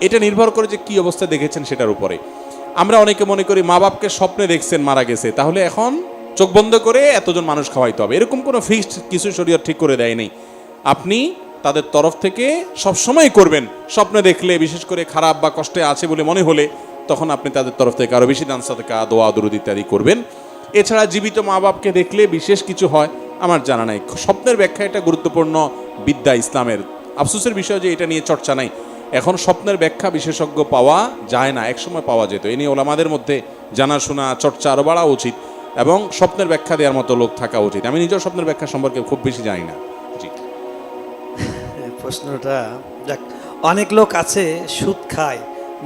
এটা নির্ভর করে যে কী অবস্থা দেখেছেন সেটার উপরে। আমরা অনেকে মনে করি মা বাপকে স্বপ্নে দেখছেন মারা গেছে, তাহলে এখন চোখ বন্ধ করে এতজন মানুষ খাওয়াইতে হবে, এরকম কোনো ফিক্সড কিছু শরীয়ত ঠিক করে দেয় নেই। আপনি তাদের তরফ থেকে সবসময় করবেন। স্বপ্নে দেখলে, বিশেষ করে খারাপ বা কষ্টে আছে বলে মনে হলে, তখন আপনি তাদের তরফ থেকে আরও বেশি দান সাদেকা, দোয়া দরুদ ইত্যাদি করবেন। এছাড়া জীবিত মা বাপকে দেখলে বিশেষ কিছু হয় আমার জানা নাই। স্বপ্নের ব্যাখ্যা এটা গুরুত্বপূর্ণ বিদ্যা ইসলামের। আফসোসের বিষয় যে এটা নিয়ে চর্চা নাই। এখন স্বপ্নের ব্যাখ্যা বিশেষজ্ঞ পাওয়া যায় না, একসময় পাওয়া যেত। এ নিয়ে ওলামাদের মধ্যে জানাশোনা, চর্চা আরও বাড়া উচিত এবং স্বপ্নের ব্যাখ্যা দেওয়ার মতো লোক থাকা উচিত। আমি নিজেও স্বপ্নের ব্যাখ্যা সম্পর্কে খুব বেশি জানি না। জি, প্রশ্নটা যাক, অনেক লোক আছে সুদ খায়,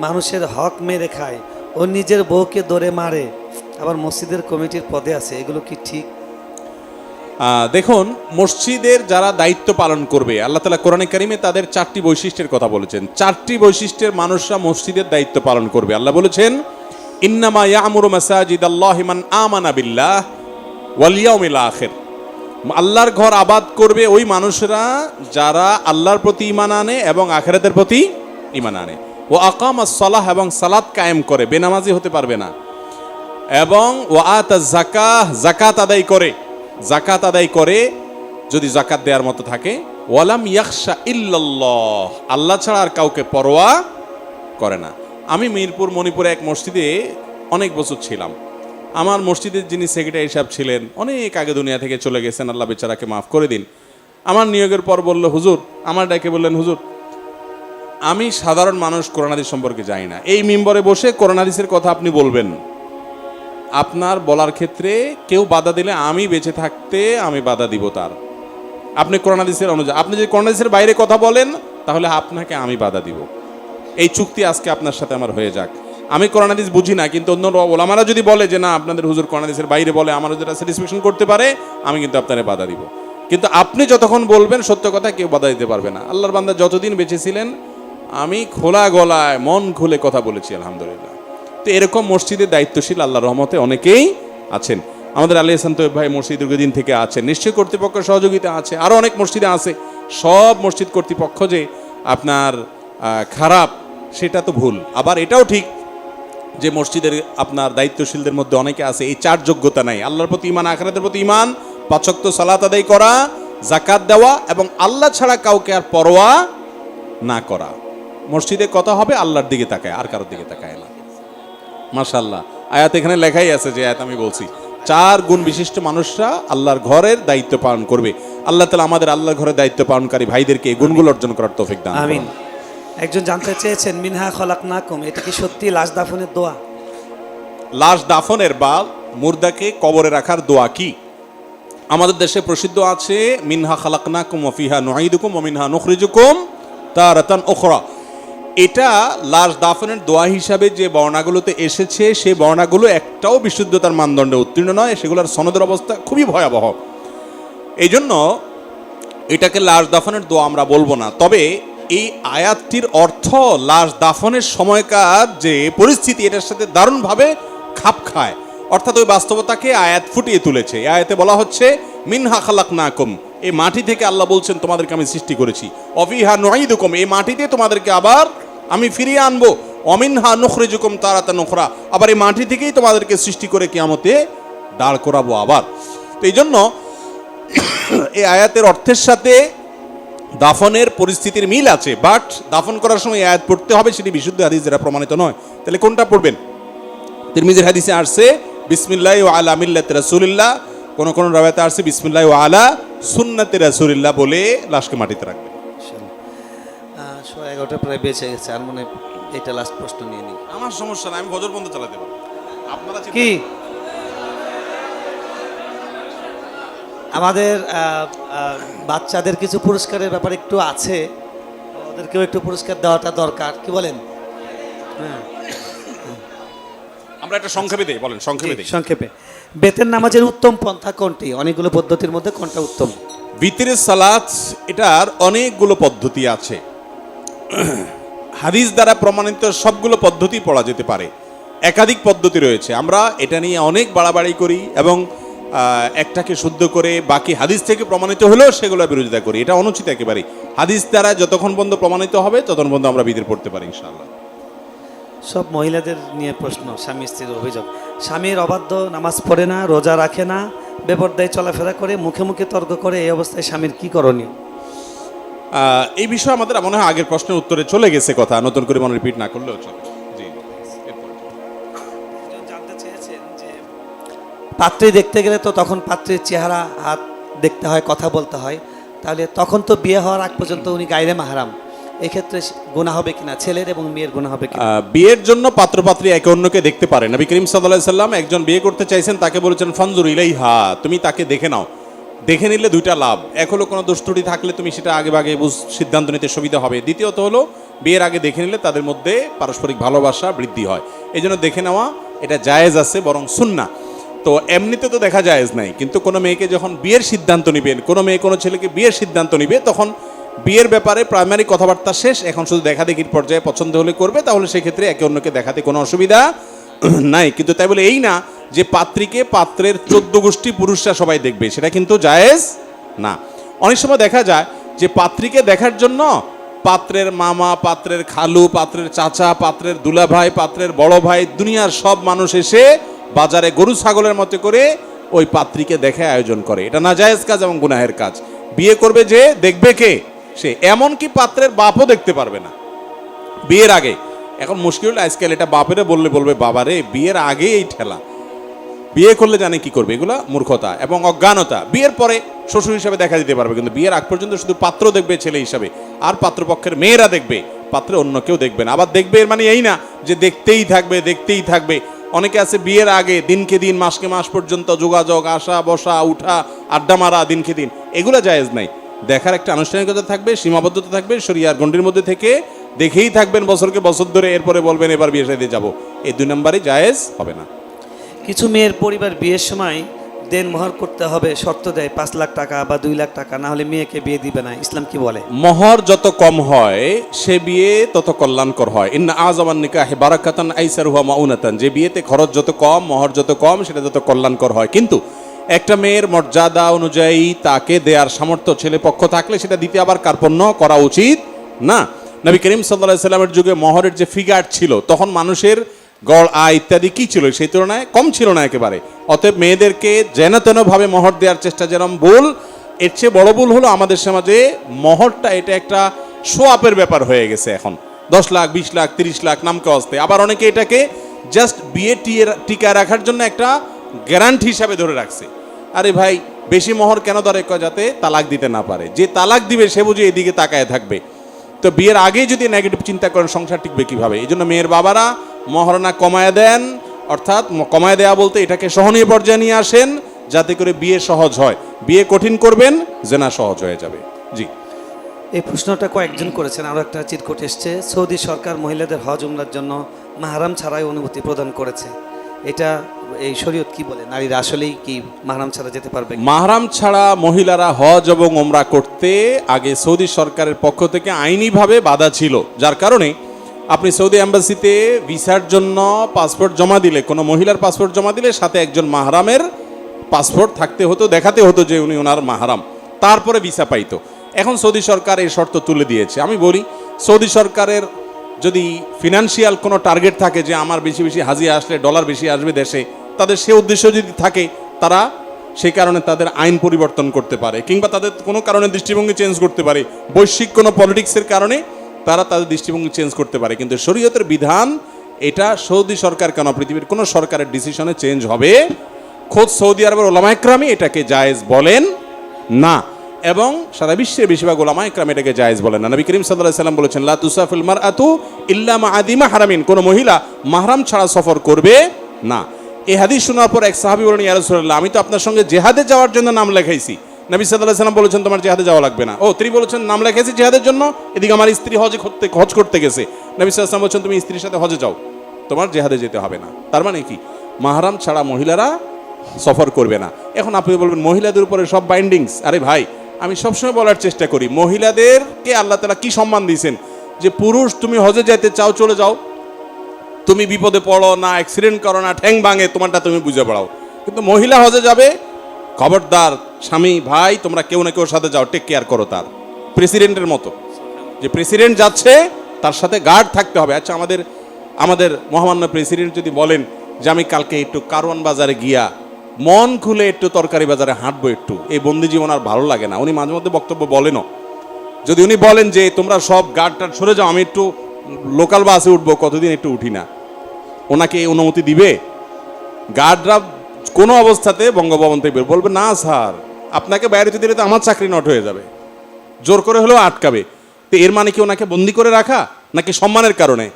মানুষের হক মেরে খায়, ও নিজের বউকে দৌড়ে মারে, আবার মসজিদের কমিটির পদে আছে, এগুলো কি ঠিক? দেখুন, মসজিদের যারা দায়িত্ব পালন করবে, আল্লাহ তাআলা কোরআনে কারিমে তাদের 4টি বৈশিষ্ট্যের কথা বলেছেন। 4টি বৈশিষ্ট্যের মানুষরা মসজিদের দায়িত্ব পালন করবে। আল্লাহ বলেছেন, ইন্নামা ইয়া'মুরু মাসাজিদাল্লাহি মান আমানা বিল্লাহ ওয়াল ইয়াউমিল আখির। আল্লাহর ঘর আবাদ করবে ওই মানুষরা যারা আল্লাহর প্রতি ঈমান আনে এবং আখিরাতের প্রতি ঈমান আনে। ও আকামাস সালাহ, এবং সালাত কায়েম করে, বেনামাজি হতে পারবে না। এবং ও আতাজ যাকাহ, যাকাত আদায় করে, যাকাত আদায় করে যদি যাকাত দেওয়ার মতো থাকে। ওয়ালাম ইয়াখশা ইল্লাল্লাহ, আল্লাহ ছাড়া আর কাউকে পরোয়া করে না। আমি মিরপুর মণিপুরে এক মসজিদে অনেক বছর ছিলাম। আমার মসজিদের যিনি সেক্রেটারি সাহেব ছিলেন, অনেক আগে দুনিয়া থেকে চলে গেছেন, আল্লাহ বেচারাকে মাফ করে দিন। আমার নিয়োগের পর বলল, হুজুর, আমার ডাকে বললেন, হুজুর, আমি সাধারণ মানুষ, কোরআন হাদিস সম্পর্কে জানি না, এই মিম্বরে বসে কোরআন হাদিসের কথা আপনি বলবেন, আপনার বলার ক্ষেত্রে কেউ বাধা দিলে আমি বেঁচে থাকতে আমি বাধা দিব তার। আপনি কোরআন হাদিসের অনুযায়ী, আপনি যদি কোরআন হাদিসের বাইরে কথা বলেন তাহলে আপনাকে আমি বাধা দিব। এই চুক্তি আজকে আপনার সাথে আমার হয়ে যাক। আমি কোরআন হাদিস বুঝি না, কিন্তু অন্য ওলামারা যদি বলে যে না আপনাদের হুজুর কোরআন হাদিসের বাইরে বলে, আমার যেটা স্যাটিসফ্যাকশন করতে পারে, আমি কিন্তু আপনারে বাধা দিব। কিন্তু আপনি যতক্ষণ বলবেন সত্য কথা, কেউ বাধা দিতে পারবে না। আল্লাহর বান্দা যতদিন বেঁচে ছিলেন আমি খোলা গলায় মন খুলে কথা বলেছি, আলহামদুলিল্লাহ। তো এরকম মসজিদের দায়িত্বশীল আল্লাহর রহমতে অনেকেই আছেন। আমাদের আলী হাসান তৈয়ব ভাই মসজিদ দীর্ঘদিন থেকে আছেন, নিশ্চয়ই কর্তৃপক্ষের সহযোগিতা আছে, আরও অনেক মসজিদে আছে। সব মসজিদ কর্তৃপক্ষ যে আপনার খারাপ সেটা তো ভুল। আবার এটাও ঠিক যে মসজিদের আপনার দায়িত্বশীলদের মধ্যে অনেকে আছে এই 4 যোগ্যতা নাই: আল্লাহর প্রতি ঈমান, আখিরাতের প্রতি ঈমান, 5 ওয়াক্ত সালাত আদায় করা, যাকাত দেওয়া এবং আল্লাহ ছাড়া কাউকে আর পরোয়া না করা। মসজিদে কথা হবে আল্লাহর দিকে তাকায়, আর কারোর দিকে তাকায় না। মাশাআল্লাহ, আয়াত এখানে লেখাই আছে, যে আয়াত আমি বলছি। 4 গুণ বিশিষ্ট মানুষরা আল্লাহর ঘরের দায়িত্ব পালন করবে। আল্লাহ তাআলা আমাদের আল্লাহর ঘরের দায়িত্ব পালনকারী ভাইদেরকে এই গুণগুলো অর্জন করার তৌফিক দান করুন। আমিন। একজন জানতে চেয়েছেন, মিনহা খলাকনাকুম, এটা কি সত্যি লাশ দাফনের দোয়া? লাশ দাফনের বা মুর্দাকে কবরে রাখার দোয়া কি? আমাদের দেশে প্রসিদ্ধ আছে মিনহা খালাকনাকুম ওয়া ফিহা নুঈদুকুম ওয়া মিনহা নুখরিজুকুম তারাতান উখরা। এটা লাশ দাফনের দোয়া হিসাবে যে বর্ণাগুলোতে এসেছে সেই বর্ণাগুলো একটাও বিশুদ্ধতার মানদণ্ডে উত্তীর্ণ নয়, সেগুলোর সনদের অবস্থা খুবই ভয়াবহ। এই জন্য এটাকে লাশ দাফনের দোয়া আমরা বলবো না। তবে এই আয়াতটির অর্থ লাশ দাফনের সময়কার যে পরিস্থিতি এটার সাথে দারুণভাবে খাপ খায়, অর্থাৎ ওই বাস্তবতাকে আয়াত ফুটিয়ে তুলেছে। এই আয়াতে বলা হচ্ছে মিনহা খালাকনাকুম, এই মাটি থেকে আল্লাহ বলছেন তোমাদেরকে আমি সৃষ্টি করেছি, অফিহা নুঈদুকুম, এই মাটিতে তোমাদেরকে আবার আমি ফিরিয়ে আনবো, অমিনহা নুখরিজুকুম তারাতান উখরা, আবার এই মাটি থেকেই তোমাদেরকে সৃষ্টি করে কিয়ামতে দাঁড় করাবো আবার। তো এই জন্য এই আয়াতের অর্থের সাথে দাফনের পরিস্থিতির মিল আছে, বাট দাফন করার সময় এই আয়াত পড়তে হবে, সেটি বিশুদ্ধ হাদিস দ্বারা প্রমাণিত নয়। তাহলে কোনটা পড়বেন? তিরমিজির হাদিসে আসছে বিসমিল্লাহি ওয়া আলা মিল্লাতি রাসূলিল্লাহ, কোন কোন রাওয়ায়াতে আসছে বিসমিল্লাহি ওয়া আলা সুন্নাতি রাসূলিল্লাহ বলে লাশকে মাটিতে রাখবেন। 11:30 প্রায় বেঁচে গেছে, আর মনে এটা লাস্ট প্রশ্ন নিয়ে নিই। আমার সমস্যা না, আমি ফজর বন্ধ চালাতে পারবো। আপনারা কি আমাদের বাচ্চাদের কিছু পুরস্কারের ব্যাপারে একটু আছে, ওদেরকেও একটু পুরস্কার দেওয়াটা দরকার, কি বলেন? হ্যাঁ, আমরা একটা সংক্ষেপে দেই, বলেন সংক্ষেপে দেই। সংক্ষেপে, বেতের নামাজের উত্তম পন্থা কোনটি? অনেকগুলো পদ্ধতির মধ্যে কোনটা উত্তম? বিতরের সালাত, এটার অনেকগুলো পদ্ধতি আছে, হাদিস দ্বারা প্রমাণিত সবগুলো পদ্ধতি পড়া যেতে পারে, একাধিক পদ্ধতি রয়েছে। আমরা এটা নিয়ে অনেক বাড়াবাড়ি করি এবং একটাকে শুদ্ধ করে বাকি হাদিস থেকে প্রমাণিত হলেও সেগুলো বিরোধিতা করি, এটা অনুচিত একেবারে। হাদিস দ্বারা যতক্ষণ পর্যন্ত প্রমাণিত হবে ততক্ষণ পর্যন্ত আমরা বিতর পড়তে পারি ইনশাআল্লাহ। সব মহিলাদের নিয়ে প্রশ্ন, স্বামী স্ত্রীর অভিযোগ, স্বামীর অবাধ্য, নামাজ পড়ে না, রোজা রাখে না, বেপরদায় চলাফেরা করে, মুখে মুখে তর্ক করে, এই অবস্থায় স্বামীর কি করণীয়? এই বিষয়ে আমাদের মনে হয় আগের প্রশ্নের উত্তরে চলে গেছে কথা, নতুন করে মনে রিপিট না করলেও চলে। জি, জানতে চেয়েছেন যে পাত্রী দেখতে গেলে তো তখন পাত্রীর চেহারা, হাত দেখতে হয়, কথা বলতে হয়, তাহলে তখন তো বিয়ে হওয়ার আগ পর্যন্ত উনি গায়রে মাহরাম, এক্ষেত্রে গুনাহ হবে কিনা, ছেলের এবং মেয়ের গুনাহ হবে কিনা? বিয়ের জন্য পাত্রপাত্রী একে অন্যকে দেখতে পারে। নবী করিম সাল্লাল্লাহু আলাইহি সাল্লাম একজন বিয়ে করতে চাইছেন, তাকে বলেছেন ফানজুর ইলাইহা, তুমি তাকে দেখে নাও। দেখে নিলে দুইটা লাভ, এক হলো কোনো দুষ্টুটি থাকলে তুমি সেটা আগে ভাগে সিদ্ধান্ত নিতে সুবিধা হবে, দ্বিতীয়ত হলো বিয়ের আগে দেখে নিলে তাদের মধ্যে পারস্পরিক ভালোবাসা বৃদ্ধি হয়। এই জন্য দেখে নেওয়া এটা জায়েজ আছে, বরং সুন্নাহ। তো এমনিতে তো দেখা জায়েজ নাই, কিন্তু কোনো মেয়েকে যখন বিয়ের সিদ্ধান্ত নিবেন, কোনো মেয়ে কোনো ছেলেকে বিয়ের সিদ্ধান্ত নিবে, তখন বিয়ের ব্যাপারে প্রাইমারি কথাবার্তা শেষ, এখন শুধু দেখা দেখির পর্যায়ে পছন্দ হলে করবে, তাহলে সেক্ষেত্রে একে অন্যকে দেখাতে কোনো অসুবিধা নাই। কিন্তু তাই বলে এই না যে পাত্রীকে পাত্রের 14 গোষ্ঠী পুরুষরা সবাই দেখবে, সেটা কিন্তু জায়েজ না। অনেক সময় দেখা যায় যে পাত্রীকে দেখার জন্য পাত্রের মামা, পাত্রের খালু, পাত্রের চাচা, পাত্রের দুলাভাই, পাত্রের বড় ভাই, দুনিয়ার সব মানুষ এসে বাজারে গরু ছাগলের মতো করে ওই পাত্রীকে দেখে আয়োজন করে। এটা নাজায়েজ কাজ এবং গুনাহের কাজ। বিয়ে করবে যে দেখবে কে? সে। এমনকি পাত্রের বাপও দেখতে পারবে না বিয়ের আগে। এখন মুশকিল আজকাল এটা বাপেরে বললে বলবে বাবারে বিয়ের আগে এই ঠেলা, বিয়ে করলে জানে কি করবে, এগুলা মূর্খতা এবং অজ্ঞানতা। বিয়ের পরে শ্বশুর হিসাবে দেখা দিতে পারবে, কিন্তু বিয়ের আগ পর্যন্ত শুধু পাত্র দেখবে ছেলে হিসাবে, আর পাত্রপক্ষের মেয়েরা দেখবে, পাত্রে অন্য কেউ দেখবে না। আবার দেখবে এর মানে এই না যে দেখতেই থাকবে দেখতেই থাকবে। অনেকে আছে বিয়ের আগে দিনকে দিন, মাসকে মাস পর্যন্ত যোগাযোগ, আসা বসা, উঠা, আড্ডা মারা, দিনকে দিন, এগুলো জায়েজ নাই। দেখার একটা আনুষ্ঠানিকতা থাকবে, সীমাবদ্ধতা থাকবে, শরিয়ার গণ্ডির মধ্যে থেকে দেখেই থাকবেন বছরকে বছর ধরে, এরপরে বলবেন এবার বিয়ে শাদী যাবো, এই 2 নম্বরই জায়েজ হবে না। কিছু মেয়ের পরিবার বিয়ের সময় দেনমোহর করতে হবে, শর্ত দেয় 5 লাখ টাকা বা 2 লাখ টাকা, না হলে মেয়েকে বিয়ে দিবে না। ইসলাম কি বলে? মোহর যত কম হয় সে বিয়ে তত কল্যাণকর হয়। ইন্না আযামান নিকাহি বারাকাতান আইসারুহা মাউনাতান, যে বিয়েতে খরচ যত কম, মোহর যত কম, সেটা তত কল্যাণকর হয়। কিন্তু একটা মেয়ের মর্যাদা অনুযায়ী তাকে দেওয়ার সামর্থ্য ছেলে পক্ষ থাকলে সেটা দিতে আবার কার্পণ্য করা উচিত না। নবী করিম সাল্লাল্লাহু আলাইহি সাল্লামের যুগে মোহরের যে ফিগার ছিল, তখন মানুষের গড় আয় ইত্যাদি কি ছিল, সেই তুলনায় কম ছিল না একেবারে। অতএব মেয়েদেরকে যেন তেন ভাবে মোহর দেওয়ার চেষ্টা যেরকম ভুল, এর চেয়ে বড় ভুল হলো আমাদের সমাজে মোহরটা এটা একটা শো আপের ব্যাপার হয়ে গেছে। এখন 10 লাখ 20 লাখ 30 লাখ নামকে অস্তে, আবার অনেকে এটাকে জাস্ট বিয়ে টিকায় রাখার জন্য একটা গ্যারান্টি হিসাবে ধরে রাখছে। আরে ভাই বেশি মোহর কেন ধরে, যাতে তালাক দিতে না পারে। যে তালাক দিবে সে বুঝে এদিকে তাকায় থাকবে। তো বিয়ের আগেই যদি নেগেটিভ চিন্তা করেন সংসার টিকবে কিভাবে? এই জন্য মেয়ের বাবারা মহারণা কমায় দেন, অর্থাৎ কমায় দেয়া বলতে এটাকে সহনীয় পর্যায়ে নিয়ে আসেন, যাতে করে বিয়ে সহজ হয়। বিয়ে কঠিন করবেন, জেনা সহজ হয়ে যাবে। জি, এই প্রশ্নটা কয়েকজন করেছেন। আরও একটা চিরকুট এসছে, সৌদি সরকার মহিলাদের হজ উমরার জন্য মাহরাম ছাড়াই অনুমতি প্রদান করেছে। এটা এই শরীয়ত কি বলে? নারীরা আসলেই কি মাহরাম ছাড়া যেতে পারবে? মাহরাম ছাড়া মহিলারা হজ এবং ওমরা করতে আগে সৌদি সরকারের পক্ষ থেকে আইনিভাবে বাধা ছিল, যার কারণে আপনি সৌদি অ্যাম্বাসিতে ভিসার জন্য পাসপোর্ট জমা দিলে, কোনো মহিলার পাসপোর্ট জমা দিলে সাথে একজন মাহরামের পাসপোর্ট থাকতে হতো, দেখাতে হতো যে উনি ওনার মাহরাম, তারপরে ভিসা পাইতো। এখন সৌদি সরকার এই শর্ত তুলে দিয়েছে। আমি বলি, সৌদি সরকারের যদি ফিনান্সিয়াল কোনো টার্গেট থাকে যে আমার বেশি বেশি হাজি আসলে ডলার বেশি আসবে দেশে, তাদের সে উদ্দেশ্য যদি থাকে, তারা সেই কারণে তাদের আইন পরিবর্তন করতে পারে, কিংবা তাদের কোনো কারণে দৃষ্টিভঙ্গি চেঞ্জ করতে পারে, বৈশ্বিক কোনো পলিটিক্সের কারণে তারা তাদের দৃষ্টিভঙ্গি চেঞ্জ করতে পারে। কিন্তু শরীয়তের বিধান এটা সৌদি সরকার কেন, পৃথিবীর কোনো সরকারের ডিসিশনে চেঞ্জ হবে। খোদ সৌদি আরবের ওলামায়ে কেরামই এটাকে জায়েজ বলেন না, এবং সারা বিশ্বের বেশিরভাগ ওলামায়ে কেরাম এটাকে জায়েজ বলেন না। নবী করিম সাল্লাল্লাহু আলাইহি সাল্লাম বলেছেন, লা তুসাফিল মারআতু ইল্লা মা আদি মাহরামিন, কোন মহিলা মাহরাম ছাড়া সফর করবে না। এই হাদিস শোনার পর এক সাহাবী বলেন, ইয়া রাসূলুল্লাহ, আমি তো আপনার সঙ্গে জিহাদে যাওয়ার জন্য নাম লেখাইছি। নবী সাল্লাল্লাহু আলাইহি সাল্লাম বলেছেন, তোমার জিহাদে যাওয়া লাগবে না। ও, তিনি বলেছেন নাম লেখাইছি জিহাদের জন্য, এদিকে আমার স্ত্রী হজ করতে গেছে। নবী সাল্লাল্লাহু আলাইহি সাল্লাম বলেছেন, তুমি স্ত্রীর সাথে হজে যাও, তোমার জিহাদে যেতে হবে না। তার মানে কি, মাহরাম ছাড়া মহিলারা সফর করবে না। এখন আপনি বলবেন মহিলাদের উপরে সব বাইন্ডিংস। আরে ভাই, আমি সবসময় বলার চেষ্টা করি, মহিলাদেরকে আল্লাহ তাআলা কি সম্মান দিয়েছেন যে পুরুষ তুমি হজে যাইতে চাও চলে যাও, তুমি বিপদে পড়ো না, অ্যাক্সিডেন্ট করো না, ঠ্যাং ভাঙে, তোমারটা তুমি বুঝে পড়াও। কিন্তু মহিলা হজে যাবে, খবরদার স্বামী ভাই তোমরা কেউ না কেউ সাথে যাও, টেক কেয়ার করো। তার প্রেসিডেন্টের মতো, যে প্রেসিডেন্ট যাচ্ছে তার সাথে গার্ড থাকতে হবে। আচ্ছা, আমাদের মহামান্য প্রেসিডেন্ট যদি বলেন যে আমি কালকে একটু কারওয়ান বাজারে গিয়া মন খুলে একটু তরকারি বাজারে হাঁটবো, একটু এই বন্দি জীবন আর ভালো লাগে না, উনি মাঝে মধ্যে বক্তব্য বলেনও, যদি উনি বলেন যে তোমরা সব গার্ডটার সরে যাও, আমি একটু লোকাল বাসে উঠবো, কতদিন একটু উঠি না, ওনাকে এই অনুমতি দিবে? গার্ডরা কোনো অবস্থাতে বঙ্গভবন থেকে বলবে না স্যার, আপনাকে বাইরে দিলে তো আমার চাকরি নট হয়ে যাবে, জোর করে হলেও আটকাবে। তো এর মানে কি ওনাকে বন্দি করে রাখা, নাকি সম্মানের কারণে?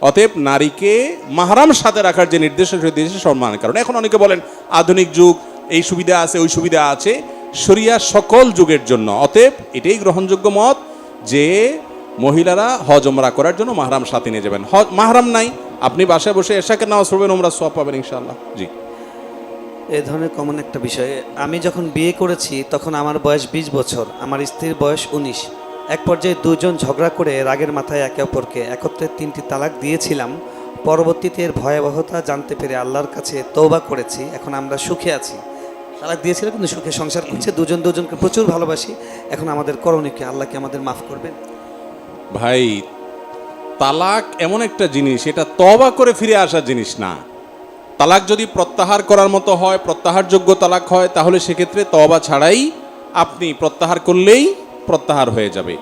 অতএব নারীকে মাহরাম সাথে রাখার যে নির্দেশ দিয়েছে সম্মানের কারণে। এখন অনেকে বলেন আধুনিক যুগ, এই সুবিধা আছে ওই সুবিধা আছে, শরিয়া সকল যুগের জন্য। অতএব এটাই গ্রহণযোগ্য মত যে মহিলারা হজ ওমরা করার জন্য মাহরাম সাথে নিয়ে যাবেন। মাহরাম নাই, আপনি বাসায় বসে এশাকে নামাজ পড়বেন, ওমরা সওয়াব পাবেন ইনশাআল্লাহ। জি, এই ধরনের কমন একটা বিষয়। আমি যখন বিয়ে করেছি তখন আমার বয়স 20 বছর, আমার স্ত্রীর বয়স 19। এক পর্যায়ে দুজন ঝগড়া করে রাগের মাথায় একে অপরকে একত্রে 3টি তালাক দিয়েছিলাম। পরবর্তীতে এর ভয়াবহতা জানতে পেরে আল্লাহর কাছে তওবা করেছি, এখন আমরা সুখে আছি। তালাক দিয়েছিলাম কিন্তু সুখে সংসার করছে, দুজনকে প্রচুর ভালোবাসি। এখন আমাদের করণীয় কি? আল্লাহ কি আমাদের মাফ করবেন? ভাই, তালাক এমন একটা জিনিস, এটা তওবা করে ফিরে আসার জিনিস না। তালাক যদি প্রত্যাহার করার মতো হয়, প্রত্যাহারযোগ্য তালাক হয়, তাহলে সেক্ষেত্রে তওবা ছাড়াই আপনি প্রত্যাহার করলেই প্রত্যাহার হয়ে যাবে।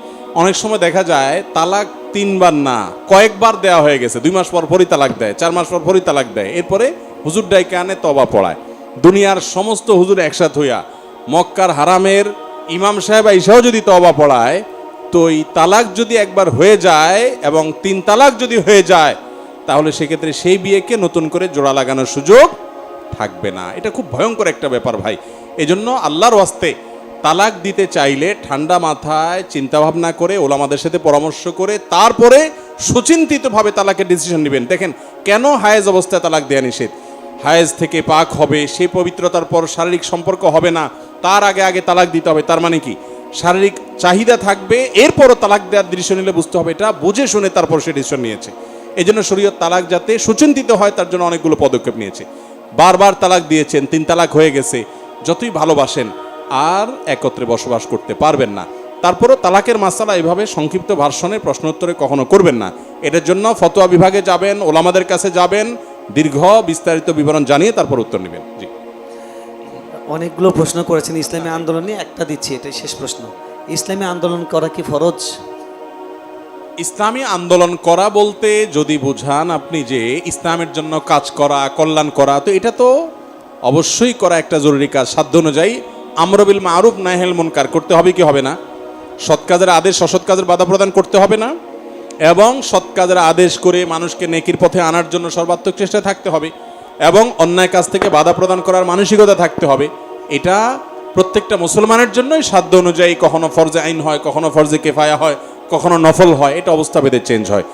অনেক সময় দেখা যায় তালাক 3 বার না কয়েকবার দেওয়া হয়ে গেছে, 2 মাস পর পরই তালাক দেয়, 4 মাস পর পরই তালাক দেয়, এরপরে হুজুর ডাইকে আনে তওবা পড়ায়। দুনিয়ার সমস্ত হুজুর একসাথ হইয়া মক্কার হারামের ইমাম সাহেব আইসাও যদি তওবা পড়ায়, তো এই তালাক যদি একবার হয়ে যায় এবং 3 তালাক যদি হয়ে যায়, তাহলে সেক্ষেত্রে সেই বিয়েকে নতুন করে জোড়া লাগানোর সুযোগ থাকবে না। এটা খুব ভয়ঙ্কর একটা ব্যাপার ভাই। এজন্য আল্লাহর ওয়াস্তে তালাক দিতে চাইলে ঠান্ডা মাথায় চিন্তা ভাবনা করে, ওলামাদের সাথে পরামর্শ করে, তারপরে সুচিন্তিতভাবে তালাকের ডিসিশন নেবেন। দেখেন, কেন হায়েজ অবস্থায় তালাক দেয়া নিষেধ? হায়েজ থেকে পাক হবে, সেই পবিত্রতার পর শারীরিক সম্পর্ক হবে না, তার আগে তালাক দিতে হবে। তার মানে কি, শারীরিক চাহিদা থাকবে, এরপরও তালাক দেওয়ার ডিসিশন নিলে বুঝতে হবে এটা বুঝে শুনে তারপর সে ডিসিশন নিয়েছে। এই জন্য শরীয়ত তালাক যাতে সুচিন্তিত হয় তার জন্য অনেকগুলো পদক্ষেপ নিয়েছে। বারবার তালাক দিয়েছেন, 3 তালাক হয়ে গেছে, যতই ভালোবাসেন আর একত্রে বসবাস করতে পারবেন না। তারপরও তালাকের মাসালা এভাবে সংক্ষিপ্ত ভার্সনে প্রশ্ন উত্তরে কখনো করবেন না। এটার জন্য ফতোয়া বিভাগে যাবেন, ওলামাদের কাছে যাবেন, দীর্ঘ বিস্তারিত বিবরণ জানিয়ে তারপর উত্তর নেবেন। জি, অনেকগুলো প্রশ্ন করেছেন ইসলামী আন্দোলনে, একটা দিচ্ছি, এটাই শেষ প্রশ্ন। ইসলামী আন্দোলন করা কি ফরজ? ইসলামী আন্দোলন করা বলতে যদি বুঝান আপনি যে ইসলামের জন্য কাজ করা, কল্যাণ করা, তো এটা তো অবশ্যই করা একটা জরুরি কাজ। সাধ্য অনুযায়ী আমর বিল মারুফ নাহিল মুনকার করতে হবে কি হবে না? সৎ কাজের আদেশ অসৎ কাজের বাধা প্রদান করতে হবে না? এবং সৎ কাজের আদেশ করে মানুষকে নেকির পথে আনার জন্য সর্বাত্মক চেষ্টা থাকতে হবে, এবং অন্যায় কাজ থেকে বাধা প্রদান করার মানসিকতা থাকতে হবে। এটা প্রত্যেকটা মুসলমানের জন্যই সাধ্য অনুযায়ী কখনো ফরজে আইন হয়, কখনো ফরজে কেফায়া হয়, কখনো নফল হয়, এটা অবস্থা ভেদে চেঞ্জ হয়।